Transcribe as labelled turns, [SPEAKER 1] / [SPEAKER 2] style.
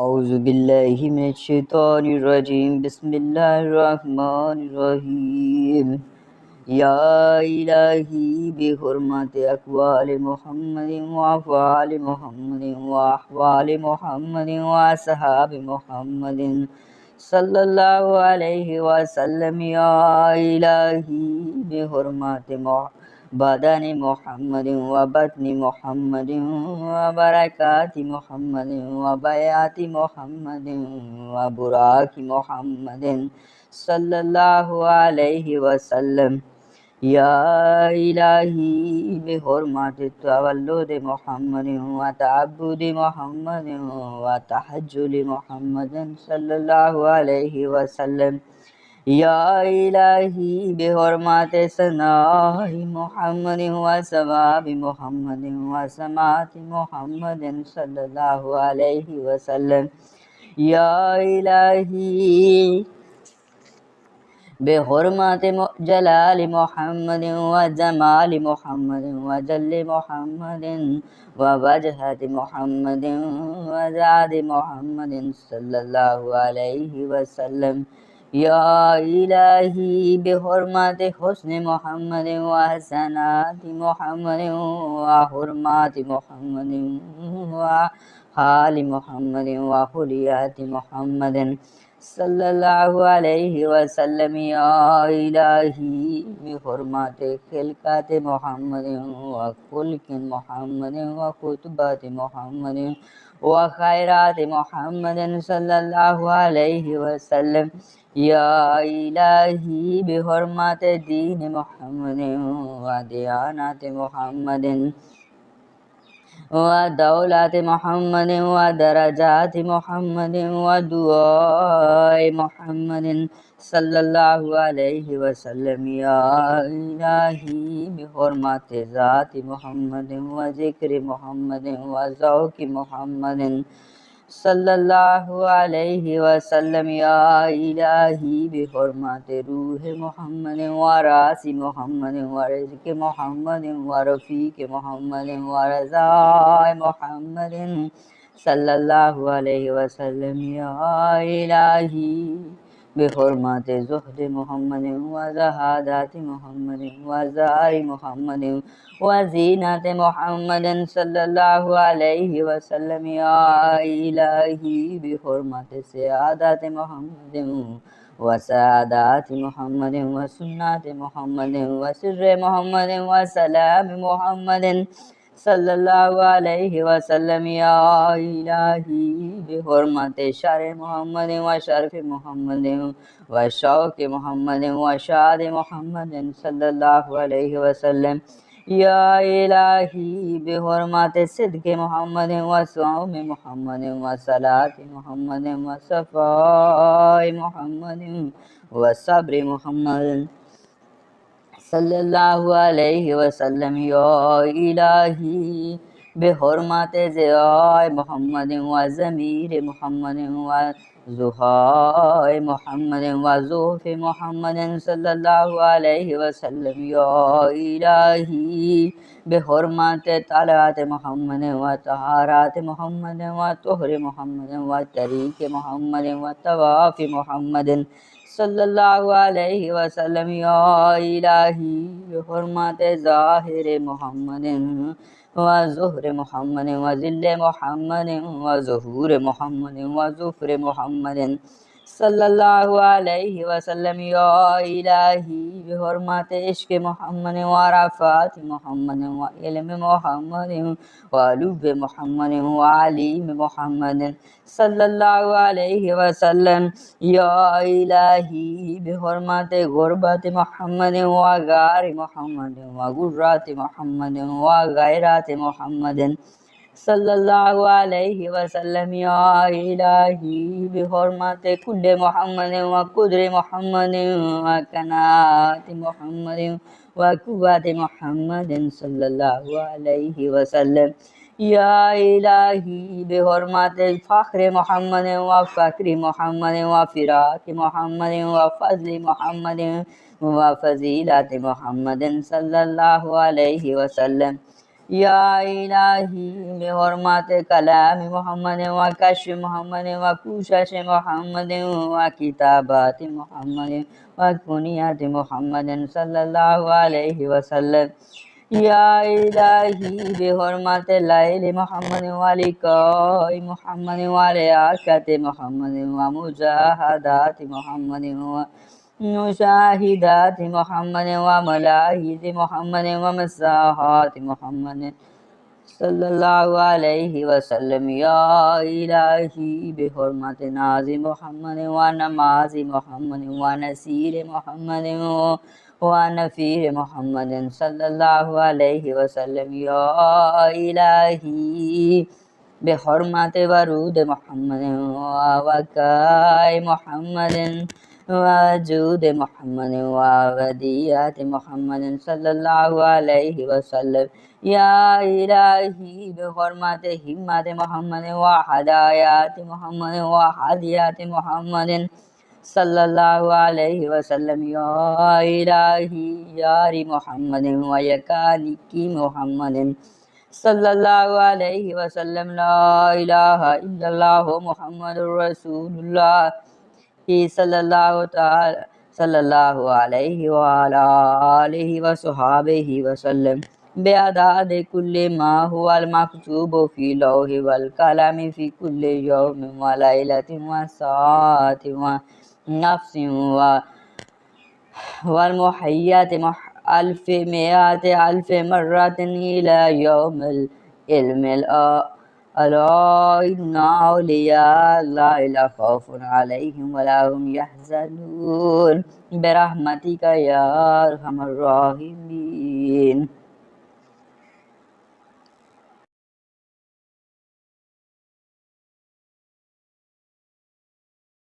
[SPEAKER 1] أعوذ بالله من الشيطان الرجيم بسم الله الرحمن الرحيم يا إلهي بحرمة أقوال محمد وأفعال محمد وأحوال محمد وأصحاب محمد صلى الله عليه وسلم يا إلهي بحرمة بدن محمد وبطن محمد وبركات محمد وبيات محمد وبراك محمد صلى الله عليه وسلم يا إلهي بحرمة تولد محمد وتعبد محمد وتحجل محمد صلى الله عليه وسلم يا إلهي بحرمة ثناء محمد وثواب محمد وسماعة محمد صلى الله عليه وسلم يا إلهي بحرمة جلال محمد وجمال محمد وجل محمد ووجهة محمد وزاد محمد صلى الله عليه وسلم يا إلهي بحرمة حسن محمد وحسنات محمد وحرمات محمد وحال محمد وحليات محمد صلى الله عليه وسلم يا إلهي بحرمة خلقة محمد وخلق محمد وخطبة محمد وخيرات محمد صلى الله عليه وسلم يا إلهي بحرمة دين محمد وديانة محمد ودولة محمد ودرجات محمد ودعاء محمد صلى الله عليه وسلم يا إلهي بحرمة ذات محمد وذكر محمد وذوق محمد صلى الله عليه وسلم يا إلهي بحرمة روح محمد وراس محمد ورزق محمد ورفيق محمد ورزاء محمد صلى الله عليه وسلم يا إلهي بحرمة زهد محمد وزهادات محمد وزار محمد وزينة محمد صلى الله عليه وسلم يا إلهي بحرمة سعادة محمد وسعادات محمد وسنة محمد وسر محمد وسلام محمد صلى الله عليه وسلم يا إلهي بحرمة شر محمد وشرف محمد وشوق محمد وشاد محمد صلى الله عليه وسلم يا إلهي بحرمة صدق محمد وصوم محمد وصلاة محمد وصفاء محمد وصبر محمد صلى الله عليه وسلم يا إلهي بحرمة زياء محمد وزمير محمد وزهاء محمد وزوف محمد صلى الله عليه وسلم يا إلهي بحرمة طلعت محمد وطهارات محمد وطهر محمد وطريق محمد وطواف محمد صلى الله عليه وسلم يا إلهي بحرمة ظاهر محمد وظهر محمد وذل محمد وظهور محمد وظفر محمد صلى الله عليه وسلم يا إلهي بحرمة عشق محمد وعرفات محمد وعلم محمد ولب محمد وعليم محمد صلى الله عليه وسلم يا إلهي بحرمة غربة محمد وغار محمد وغرات محمد وغيرات محمد صلى الله عليه وسلم يا إلهي بحرمة كل محمد وقدر محمد وكنات محمد وقوة محمد صلى الله عليه وسلم يا إلهي بحرمة فخر محمد وفكر محمد وفراق محمد وفضل محمد وفضيلة محمد صلى الله عليه وسلم يا إلهي بحرمة كلام محمد وكشف محمد وكوشش محمد وكتابات محمد وكنيات محمد صلى الله عليه وسلم يا إلهي بحرمة ليل محمد ولقاء محمد ولياقة محمد ومجاهدات محمد ومشاهدات محمد وملاهد محمد ومساحات محمد صلى الله عليه وسلم يا إلهي بحرمة ناز محمد ونماز محمد ونسير محمد ونفير محمد صلى الله عليه وسلم يا إلهي بحرمة ورود محمد ووكاء محمد وجود محمد ووديات محمد صلى الله عليه وسلم يا إلهي بحرمة همة محمد وهدايات محمد وهديات محمد صلى الله عليه وسلم يا إلهي يار محمد ويكانك محمد صلى الله عليه وسلم لا إله إلا الله محمد رسول الله صلى الله عليه وعلى آله وصحابه وسلم بعدد كل ما هو المكتوب في لوح والقلم في كل يوم وليلة وساعة ونفس والمحيات ألف مئات ألف مرة إلى يوم العلم ألا إن أولياء الله لا خوف عليهم ولا هم يحزنون برحمتك يا أرحم الراحمين.